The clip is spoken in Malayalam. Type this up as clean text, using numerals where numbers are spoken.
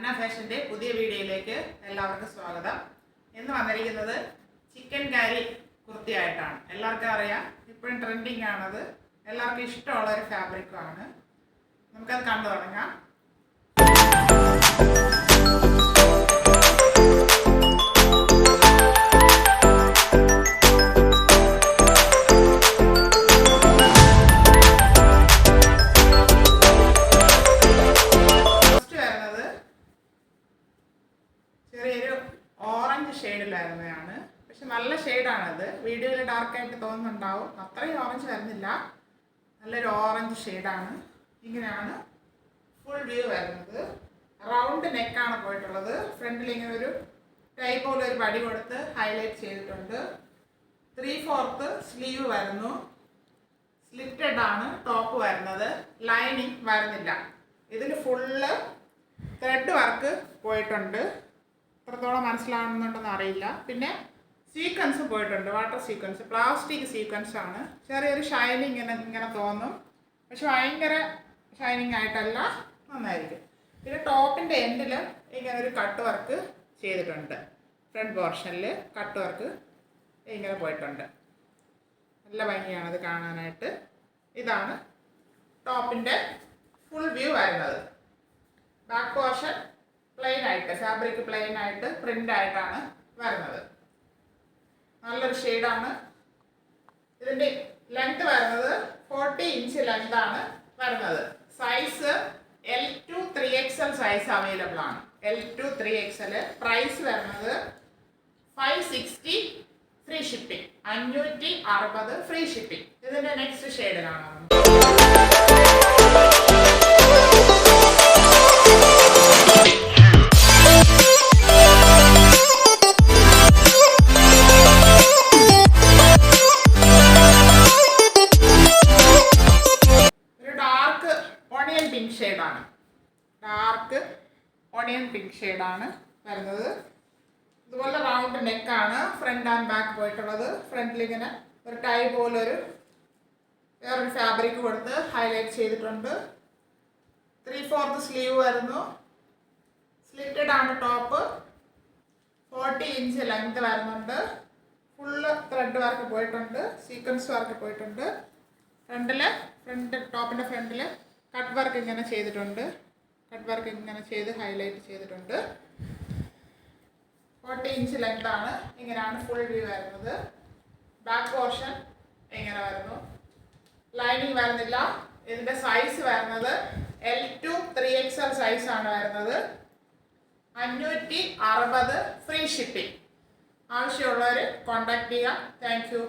അന്ന ഫാഷൻ്റെ പുതിയ വീഡിയോയിലേക്ക് എല്ലാവർക്കും സ്വാഗതം. ഇന്ന് വന്നിരിക്കുന്നത് ചിക്കൻ കാരി കുർത്തിയായിട്ടാണ്. എല്ലാവർക്കും അറിയാം, ഇപ്പോഴും ട്രെൻഡിങ് ആണത്. എല്ലാവർക്കും ഇഷ്ടമുള്ള ഒരു ഫാബ്രിക്കുമാണ്. നമുക്കത് കണ്ടു തുടങ്ങാം. ചെറിയൊരു ഓറഞ്ച് ഷെയ്ഡിലായിരുന്നതാണ്, പക്ഷെ നല്ല ഷെയ്ഡാണത്. വീഡിയോയിൽ ഡാർക്കായിട്ട് തോന്നുന്നുണ്ടാവും, അത്രയും ഓറഞ്ച് വരുന്നില്ല. നല്ലൊരു ഓറഞ്ച് ഷെയ്ഡാണ്. ഇങ്ങനെയാണ് ഫുൾ വ്യൂ വരുന്നത്. റൗണ്ട് നെക്കാണ് പോയിട്ടുള്ളത്. ഫ്രണ്ടിൽ ഇങ്ങനെ ഒരു ടൈ പോലെ ഒരു പടി കൊടുത്ത് ഹൈലൈറ്റ് ചെയ്തിട്ടുണ്ട്. 3/4 സ്ലീവ് വരുന്നു. സ്ലിറ്റഡ് ആണ് ടോപ്പ് വരുന്നത്. ലൈനിങ് വരുന്നില്ല. ഇതിൽ ഫുള്ള് ത്രെഡ് വർക്ക് പോയിട്ടുണ്ട്. എത്രത്തോളം മനസ്സിലാവുന്നുണ്ടെന്ന് അറിയില്ല. പിന്നെ സീക്വൻസും പോയിട്ടുണ്ട്, വാട്ടർ സീക്വൻസ്, പ്ലാസ്റ്റിക് സീക്വൻസ് ആണ്. ചെറിയൊരു ഷൈനിങ് ഇങ്ങനെ തോന്നും, പക്ഷെ ഭയങ്കര ഷൈനിങ് ആയിട്ടല്ല, നന്നായിരിക്കും. പിന്നെ ടോപ്പിൻ്റെ എൻഡിൽ ഇങ്ങനെ ഒരു കട്ട് വർക്ക് ചെയ്തിട്ടുണ്ട്. ഫ്രണ്ട് പോർഷനിൽ കട്ട് വർക്ക് ഇങ്ങനെ പോയിട്ടുണ്ട്. നല്ല ഭംഗിയാണത് കാണാനായിട്ട്. ഇതാണ് ടോപ്പിൻ്റെ ഫുൾ വ്യൂ വരുന്നത്. ബാക്ക് പോർഷൻ പ്ലെയിൻ ആയിട്ട്, ഫാബ്രിക് പ്ലെയിൻ ആയിട്ട് പ്രിന്റ് ആയിട്ടാണ് വരുന്നത്. നല്ലൊരു ഷെയ്ഡാണ്. ഇതിൻ്റെ ലെങ്ത് വരുന്നത് 40 ഇഞ്ച് ലെങ്ത് ആണ് വരുന്നത്. Size L2 3XL size available ആണ്. L2 3XL. പ്രൈസ് വരുന്നത് 560 ഫ്രീ ഷിപ്പിംഗ്, 560 ഫ്രീ ഷിപ്പിംഗ്. ഇതിൻ്റെ നെക്സ്റ്റ് ഷെയ്ഡിലാണ്. ഡാർക്ക് ഓണിയൻ പിങ്ക് ഷെയ്ഡാണ് വരുന്നത്. ഇതുപോലെ റൗണ്ട് നെക്കാണ്, ഫ്രണ്ട് ആൻഡ് ബാക്ക് പോയിട്ടുള്ളത്. ഫ്രണ്ടിൽ ഇങ്ങനെ ഒരു ടൈ പോലൊരു വേറൊരു ഫാബ്രിക് കൊടുത്ത് ഹൈലൈറ്റ് ചെയ്തിട്ടുണ്ട്. 3/4 സ്ലീവ് വരുന്നു. സ്ലിറ്റഡ് ആണ് ടോപ്പ്. 40 ഇഞ്ച് ലെങ്ത് വരുന്നുണ്ട്. ഫുള്ള് ത്രെഡ് വർക്ക് പോയിട്ടുണ്ട്, സീക്വൻസ് വർക്ക് പോയിട്ടുണ്ട്. ഫ്രണ്ട് ടോപ്പിൻ്റെ ഫ്രണ്ടിൽ കട്ട് വർക്ക് ഇങ്ങനെ ചെയ്തിട്ടുണ്ട്. കട്ട് വർക്ക് ഇങ്ങനെ ചെയ്ത് ഹൈലൈറ്റ് ചെയ്തിട്ടുണ്ട്. 40 ഇഞ്ച് ലെങ്ത് ആണ്. ഇങ്ങനെയാണ് ഫുൾ വ്യൂ വരുന്നത്. ബാക്ക് പോർഷൻ ഇങ്ങനെ വരുന്നു. ലൈനിങ് വരുന്നില്ല. ഇതിൻ്റെ സൈസ് വരുന്നത് L2 3XL സൈസാണ് വരുന്നത്. 560 ഫ്രീ ഷിപ്പിംഗ്. ആവശ്യമുള്ളവർ കോൺടാക്ട് ചെയ്യുക. Thank you.